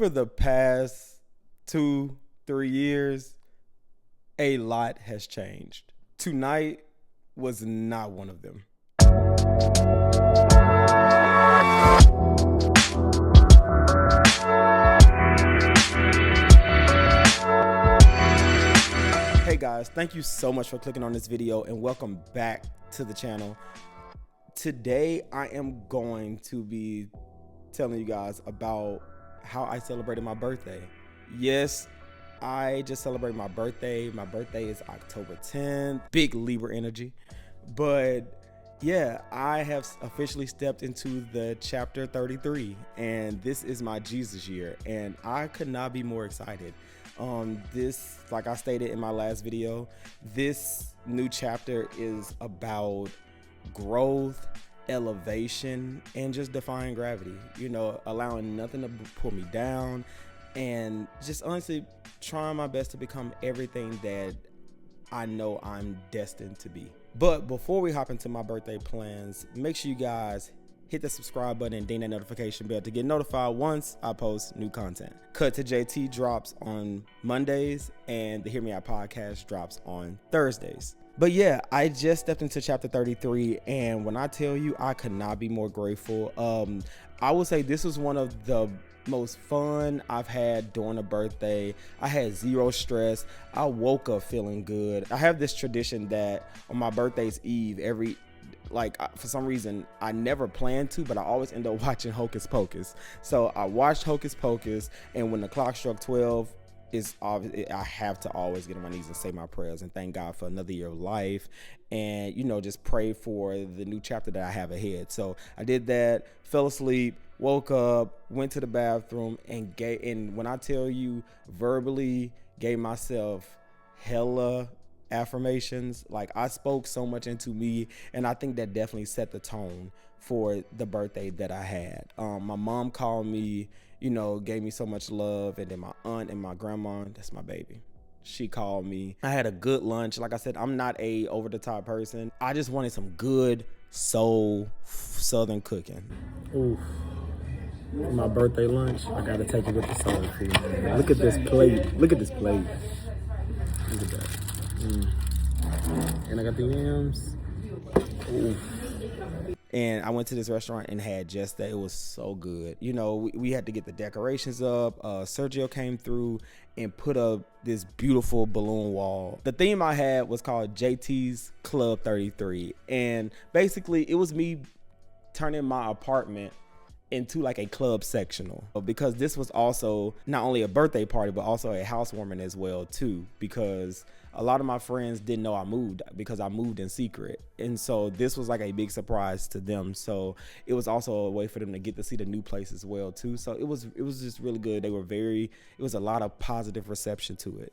over the past 2-3 years, a lot has changed. Tonight was not one of them. Hey guys, thank you so much for clicking on this video and welcome back to the channel. Today I am going to be telling you guys about how I celebrated my birthday. Yes, I just celebrated my birthday. My birthday is October 10th. Big Libra energy. But yeah, I have officially stepped into the chapter 33 and this is my Jesus year and I could not be more excited. This, like I stated in my last video, this new chapter is about growth, elevation, and just defying gravity. You know, allowing nothing to pull me down and just honestly trying my best to become everything that I know I'm destined to be. But before we hop into my birthday plans, make sure you guys hit the subscribe button and ding that notification bell to get notified once I post new content. Cut to JT drops on Mondays and the Hear Me Out podcast drops on Thursdays. But yeah, I just stepped into chapter 33 and when I tell you I could not be more grateful. I would say this was one of the most fun I've had during a birthday. I had zero stress. I woke up feeling good. I have this tradition that on my birthday's eve, for some reason I never planned to, but I always end up watching Hocus Pocus. So I watched Hocus Pocus and when the clock struck 12, I have to always get on my knees and say my prayers and thank God for another year of life and, you know, just pray for the new chapter that I have ahead. So I did that, fell asleep, woke up, went to the bathroom and when I tell you verbally gave myself hella affirmations. Like I spoke so much into me and I think that definitely set the tone for the birthday that I had. My mom called me, you know, gave me so much love, and then my aunt and my grandma, that's my baby, she called me. I had a good lunch. Like I said, I'm not a over the top person. I just wanted some good soul southern cooking. Ooh, for my birthday lunch, I gotta take it with the soul food. Look at this plate. Look at this plate. Look at that. And I got the yams. Ooh. And I went to this restaurant and had just that. It was so good. You know, we had to get the decorations up. Sergio came through and put up this beautiful balloon wall. The theme I had was called JT's Club 33. And basically it was me turning my apartment into like a club sectional, because this was also not only a birthday party but also a housewarming as well too, because a lot of my friends didn't know I moved because I moved in secret, and so this was like a big surprise to them. So it was also a way for them to get to see the new place as well too. So it was just really good. It was a lot of positive reception to it.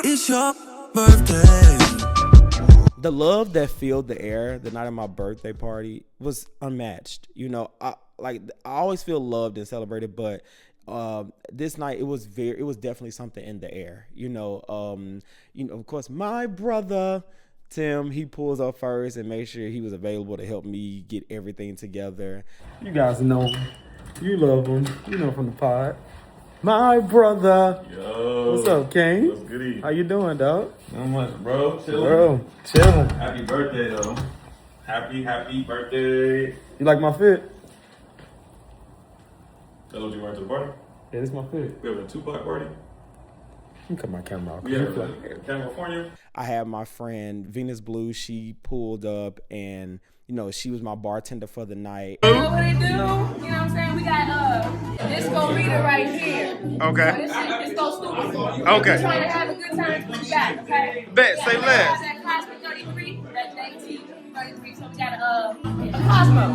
It's your birthday. The love that filled the air the night of my birthday party was unmatched. You know, I always feel loved and celebrated, but this night it was definitely something in the air. You know, of course, my brother Tim, he pulls up first and made sure he was available to help me get everything together. You guys know him. You love him. You know from the pod. My brother. Yo. What's up, King? What's goody? How you doing, dog? Not much, bro. Chilling. Bro, chilling. Happy birthday, though. Happy birthday. You like my fit? That's what you wearing to the party? Yeah, this is my fit. We have a Tupac party. Let me cut my camera off. We have a California. I had my friend Venus Blue. She pulled up and, you know, she was my bartender for the night. You know what they do? You know what I'm saying? We got Disco Rita right here. Okay. So this shit Disco Stupid. Okay. If you're trying to have a good time, you got it, okay? Bet, say less. That Cosmo 33, that jaytee 33, so we got a Cosmo.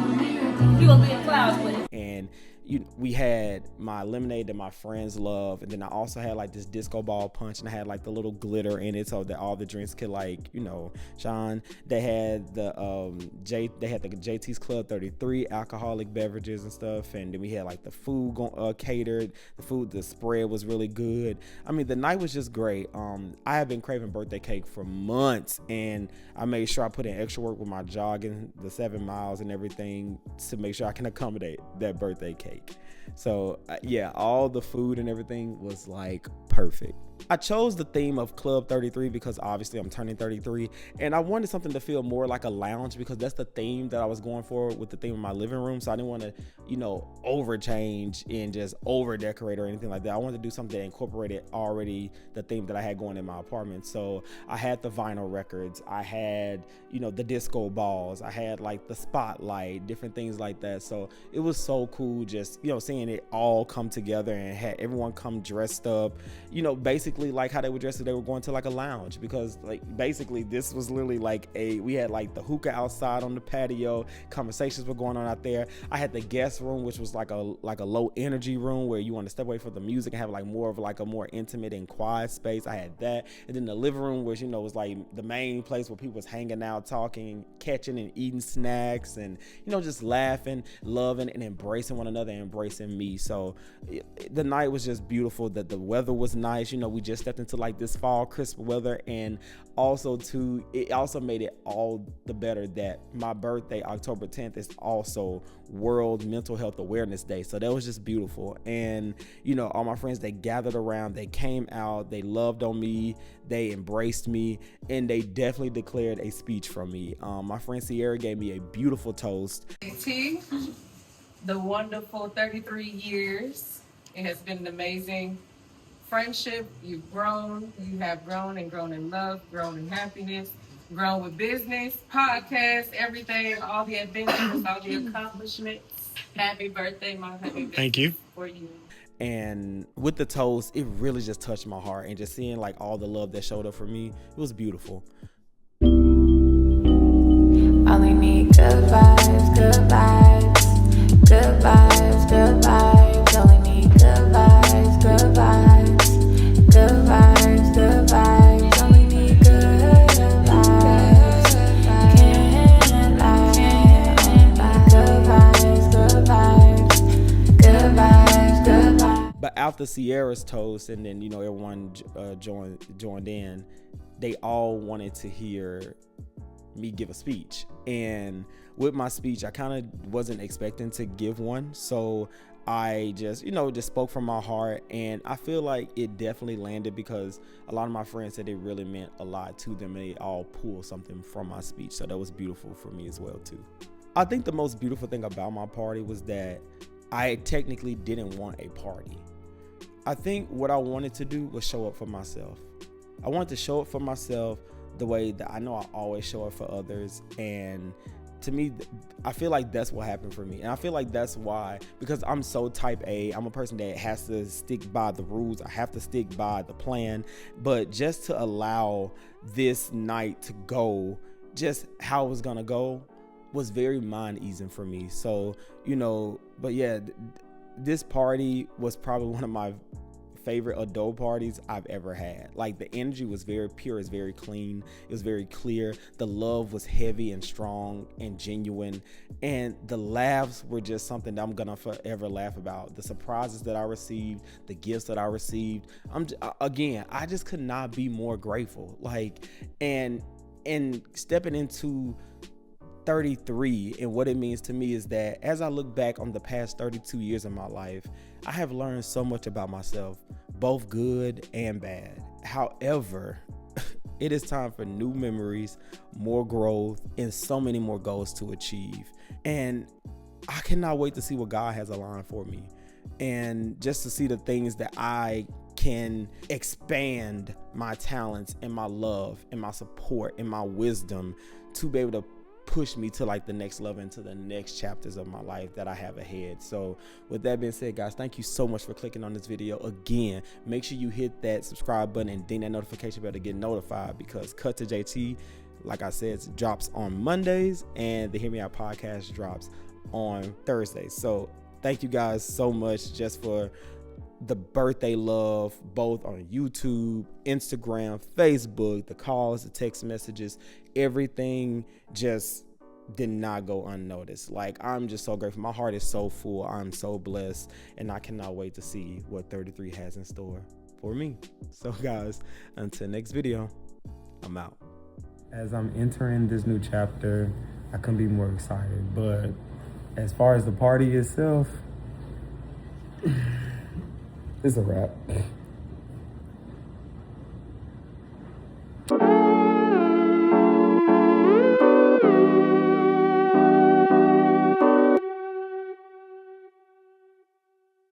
You gonna be in clouds with it. And we had my lemonade that my friends love, and then I also had like this disco ball punch, and I had like the little glitter in it so that all the drinks could like, shine. They had the JT's Club 33 alcoholic beverages and stuff, and then we had like the food catered. The spread was really good. I mean, the night was just great. I have been craving birthday cake for months, and I made sure I put in extra work with my jogging, the 7 miles and everything, to make sure I can accommodate that birthday cake. So yeah, all the food and everything was like perfect. I chose the theme of Club 33 because obviously I'm turning 33, and I wanted something to feel more like a lounge because that's the theme that I was going for with the theme of my living room. So I didn't want to, overchange and just over decorate or anything like that. I wanted to do something that incorporated already the theme that I had going in my apartment. So I had the vinyl records, I had, the disco balls, I had like the spotlight, different things like that. So it was so cool just, seeing it all come together and had everyone come dressed up, basically like how they were dressed if they were going to like a lounge, because like basically this was literally like we had like the hookah outside on the patio, conversations were going on out there. I had the guest room, which was like a low energy room where you want to step away from the music and have like more of like a more intimate and quiet space. I had that. And then the living room, which was like the main place where people was hanging out, talking, catching and eating snacks, and just laughing, loving and embracing one another and embracing me. So the night was just beautiful. That the weather was nice. We just stepped into like this fall crisp weather, and also it also made it all the better that my birthday, October 10th, is also World Mental Health Awareness Day. So that was just beautiful. And all my friends, they gathered around, they came out, they loved on me, they embraced me, and they definitely declared a speech from me. My friend Sierra gave me a beautiful toast. Jaytee, the wonderful 33 years. It has been an amazing friendship. You have grown in love, grown in happiness, grown with business, podcast, everything, all the adventures, all the accomplishments. Happy birthday, Mom. Happy birthday. Thank you. For you. And with the toast, it really just touched my heart, and just seeing like all the love that showed up for me, it was beautiful. Only need good vibes, good vibes, good vibes, good vibes. Only need good vibes, good vibes, good vibes, good vibes. Only need good vibes. Can't lie. Good vibes, good vibes, good vibes, good vibes. But after Sierra's toast, and then everyone joined in, they all wanted to hear me give a speech. And with my speech, I kind of wasn't expecting to give one, so I just spoke from my heart, and I feel like it definitely landed because a lot of my friends said it really meant a lot to them, and they all pulled something from my speech. So that was beautiful for me as well too. I think the most beautiful thing about my party was that I technically didn't want a party. I think what I wanted to do was show up for myself. I wanted to show up for myself the way that I know I always show up for others. And to me, I feel like that's what happened for me. And I feel like that's why, because I'm so type A, I'm a person that has to stick by the rules. I have to stick by the plan. But just to allow this night to go just how it was gonna go was very mind easing for me. So, but yeah, this party was probably one of my favorite adult parties I've ever had. Like, the energy was very pure, it's very clean, it was very clear. The love was heavy and strong and genuine, and the laughs were just something that I'm gonna forever laugh about. The surprises that I received, the gifts that I received, I just could not be more grateful. Like, and stepping into 33 and what it means to me is that as I look back on the past 32 years of my life, I have learned so much about myself, both good and bad. However, it is time for new memories, more growth, and so many more goals to achieve. And I cannot wait to see what God has aligned for me, and just to see the things that I can expand my talents and my love and my support and my wisdom to be able to push me to like the next level, into the next chapters of my life that I have ahead. So with that being said, guys, thank you so much for clicking on this video. Again, make sure you hit that subscribe button and ding that notification bell to get notified, because Cut to JT, like I said, drops on Mondays, and the Hear Me Out podcast drops on Thursdays. So thank you guys so much just for the birthday love, both on YouTube, Instagram, Facebook, the calls, the text messages, everything just did not go unnoticed. Like, I'm just so grateful. My heart is so full. I'm so blessed, and I cannot wait to see what 33 has in store for me. So guys, until next video, I'm out. As I'm entering this new chapter, I couldn't be more excited. But as far as the party itself, it's a wrap.